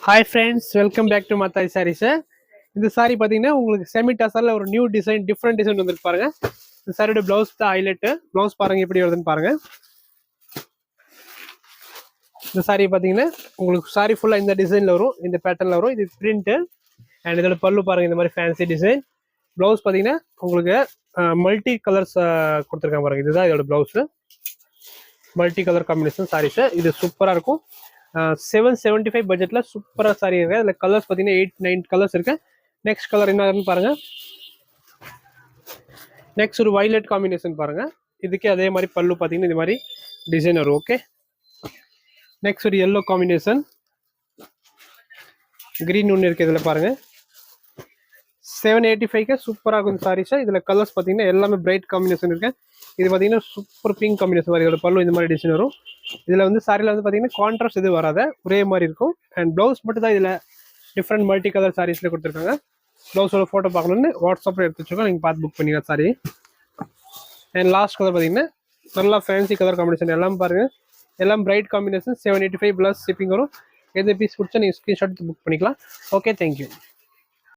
Hi friends, welcome back to Mathai sarees. இந்த சாரி பார்த்தீங்கன்னா உங்களுக்கு செமி டசரில் ஒரு நியூ டிசைன், டிஃப்ரெண்ட் டிசைன் வந்துருக்கு பாருங்க. இந்த சாரியோட பிளவுஸ் தான் ஹைலைட்டு. பிளவுஸ் பாருங்க எப்படி வருதுன்னு பாருங்க. இந்த சாரி பார்த்தீங்கன்னா உங்களுக்கு சாரி ஃபுல்லாக இந்த டிசைனில் வரும், இந்த பேட்டர்னில் வரும். இது பிரிண்ட்டு அண்ட் இதோட பல்லு பாருங்க, இந்த மாதிரி ஃபேன்சி டிசைன். பிளவுஸ் பார்த்தீங்கன்னா உங்களுக்கு மல்டி கலர்ஸ் கொடுத்துருக்காங்க பாருங்க. இதுதான் இதோட blouse, multi colour combination sarees. இது சூப்பராக இருக்கும். 775 பட்ஜெட்ல சூப்பரா சாரி இருக்கு. அதுல கலர்ஸ் பாத்தீங்கன்னா 8-9 கலர்ஸ் இருக்கு. நெக்ஸ்ட் கலர் என்ன பாருங்க. நெக்ஸ்ட் ஒரு வயலட் காம்பினேஷன் பாருங்க. இதுக்கே அதே மாதிரி பல்லு பாத்தீங்கன்னா இந்த மாதிரி டிசைன் வரும். ஓகே, நெக்ஸ்ட் ஒரு yellow காம்பினேஷன், கிரீன் ஒன்று இருக்கு. இதுல பாருங்க 785க்கு சூப்பராக இருக்கும் சாரீஸ். இதுல கலர்ஸ் பாத்தீங்கன்னா எல்லாமே பிரைட் காம்பினேஷன் இருக்கு. இது பாத்தீங்கன்னா சூப்பர் பிங்க் காம்பினேஷன் மாதிரி இதோட பல்லு இந்த மாதிரி டிசைன் வரும். இதுல வந்து சாரில வந்து பாத்தீங்கன்னா கான்ட்ராஸ்ட் இது வராத ஒரே மாதிரி இருக்கும். அண்ட் பிளவுஸ் மட்டும் தான் இதுல டிஃப்ரெண்ட் மல்டி கலர் சாரீஸ்ல கொடுத்துருக்காங்க. பிளவுஸோட போட்டோ பார்க்கணும்னு வாட்ஸ்அப்ல எடுத்து வச்சுக்கோங்க, நீங்க பார்த்து புக் பண்ணிக்கலாம் சாரி. அண்ட் லாஸ்ட் கலர் பாத்தீங்கன்னா நல்லா ஃபேன்சி கலர் காம்பினேஷன். எல்லாம் பாருங்க, எல்லாம் பிரைட் காம்பினேஷன். 785 பிளஸ் ஷிப்பிங் வரும். எந்த பீஸ் பிடிச்சா நீங்க ஸ்கிரீன்ஷாட் புக் பண்ணிக்கலாம். Okay, thank you.